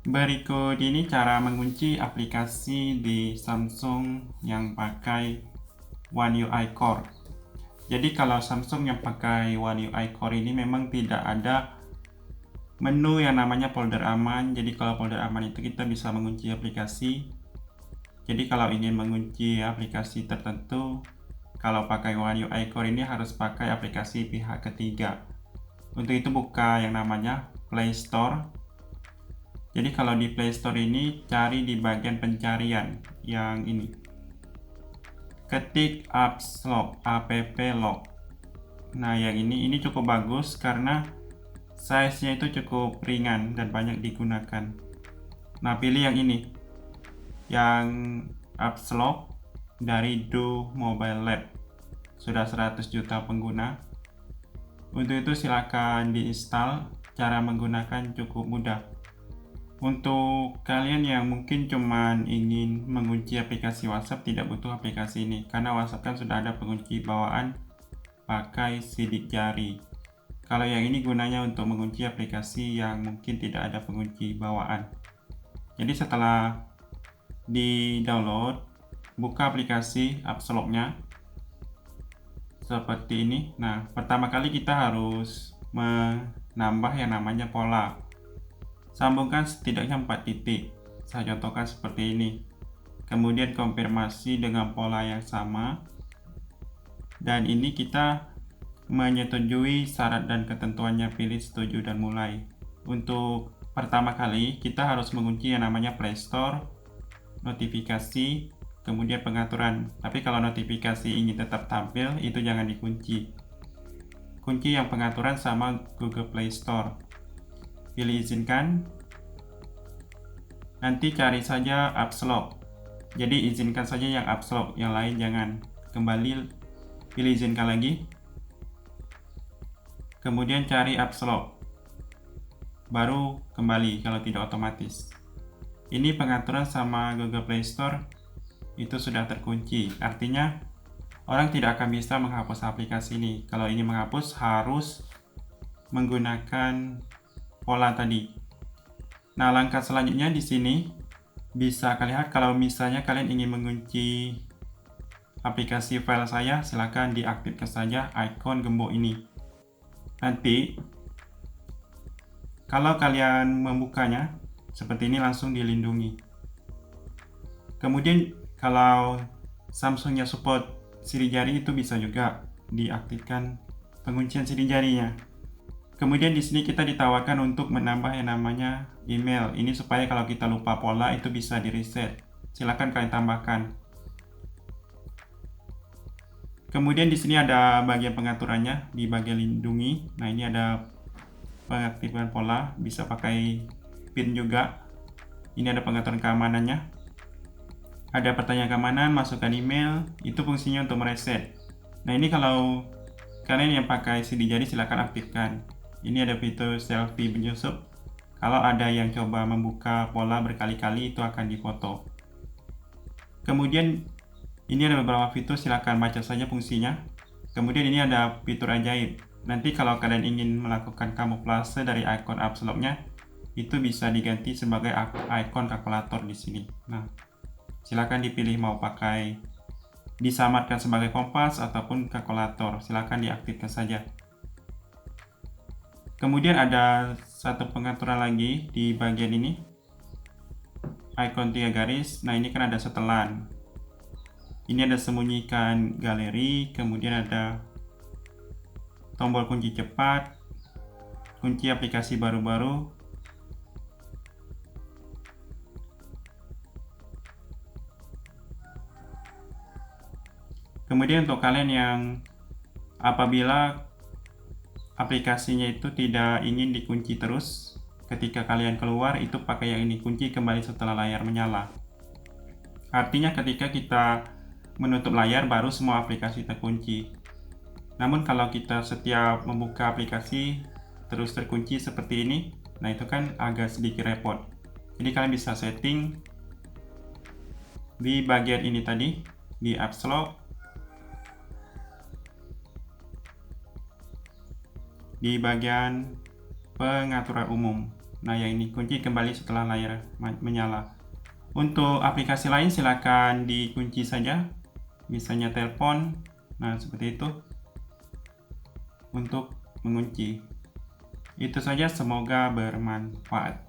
Berikut ini cara mengunci aplikasi di Samsung yang pakai One UI Core. Jadi kalau Samsung yang pakai One UI Core ini memang tidak ada menu yang namanya folder aman. Jadi kalau folder aman itu kita bisa mengunci aplikasi. Jadi kalau ingin mengunci aplikasi tertentu, kalau pakai One UI Core ini harus pakai aplikasi pihak ketiga. Untuk itu buka yang namanya Play Store. Jadi kalau di Play Store ini cari di bagian pencarian yang ini. Ketik apps log. Nah, yang ini cukup bagus karena size-nya itu cukup ringan dan banyak digunakan. Nah, pilih yang ini. Yang apps log dari Do Mobile Lab. Sudah 100 juta pengguna. Untuk itu silakan diinstal. Cara menggunakan cukup mudah. Untuk kalian yang mungkin cuman ingin mengunci aplikasi WhatsApp, tidak butuh aplikasi ini karena WhatsApp kan sudah ada pengunci bawaan pakai sidik jari. Kalau yang ini gunanya untuk mengunci aplikasi yang mungkin tidak ada pengunci bawaan. Jadi setelah di-download, buka aplikasi apps log-nya seperti ini. Nah, pertama kali kita harus menambah yang namanya pola. Sambungkan setidaknya 4 titik. Saya contohkan seperti ini. Kemudian konfirmasi dengan pola yang sama. Dan ini kita menyetujui syarat dan ketentuannya, pilih setuju dan mulai. Untuk pertama kali kita harus mengunci yang namanya Play Store, notifikasi, kemudian pengaturan. Tapi kalau notifikasi ingin tetap tampil, itu jangan dikunci. Kunci yang pengaturan sama Google Play Store. Pilih izinkan. Nanti cari saja apps log. Jadi izinkan saja yang apps log, yang lain jangan. Kembali pilih izinkan lagi. Kemudian cari apps log. Baru kembali kalau tidak otomatis. Ini pengaturan sama Google Play Store itu sudah terkunci. Artinya orang tidak akan bisa menghapus aplikasi ini. Kalau ini menghapus harus menggunakan pola tadi. Nah, langkah selanjutnya di sini bisa kalian lihat kalau misalnya kalian ingin mengunci aplikasi file saya, silakan diaktifkan saja ikon gembok ini. Nanti kalau kalian membukanya seperti ini langsung dilindungi. Kemudian kalau Samsungnya support sidik jari itu bisa juga diaktifkan penguncian sidik jarinya. Kemudian di sini kita ditawarkan untuk menambah yang namanya email. Ini supaya kalau kita lupa pola itu bisa di-reset. Silakan kalian tambahkan. Kemudian di sini ada bagian pengaturannya di bagian lindungi. Nah, ini ada pengaktifan pola, bisa pakai PIN juga. Ini ada pengaturan keamanannya. Ada pertanyaan keamanan, masukkan email, itu fungsinya untuk mereset. Nah, ini kalau kalian yang pakai sidik jari silakan aktifkan. Ini ada fitur selfie menyusup. Kalau ada yang coba membuka pola berkali-kali itu akan difoto. Kemudian ini ada beberapa fitur, silakan baca saja fungsinya. Kemudian ini ada fitur ajaib. Nanti kalau kalian ingin melakukan kamuflase dari ikon apps log-nya, itu bisa diganti sebagai ikon kalkulator di sini. Nah, silakan dipilih mau pakai disamarkan sebagai kompas ataupun kalkulator. Silakan diaktifkan saja. Kemudian ada satu pengaturan lagi di bagian ini. Ikon 3 garis. Nah, ini kan ada setelan. Ini ada sembunyikan galeri, kemudian ada tombol kunci cepat, kunci aplikasi baru-baru. Kemudian untuk kalian yang apabila aplikasinya itu tidak ingin dikunci terus, ketika kalian keluar itu pakai yang ini, kunci kembali setelah layar menyala. Artinya ketika kita menutup layar baru semua aplikasi terkunci. Namun kalau kita setiap membuka aplikasi terus terkunci seperti ini, nah itu kan agak sedikit repot. Jadi kalian bisa setting di bagian ini tadi, di apps log, di bagian pengaturan umum. Nah, yang ini kunci kembali setelah layar menyala. Untuk aplikasi lain silakan dikunci saja, misalnya telepon. Nah, seperti itu untuk mengunci. Itu saja, semoga bermanfaat.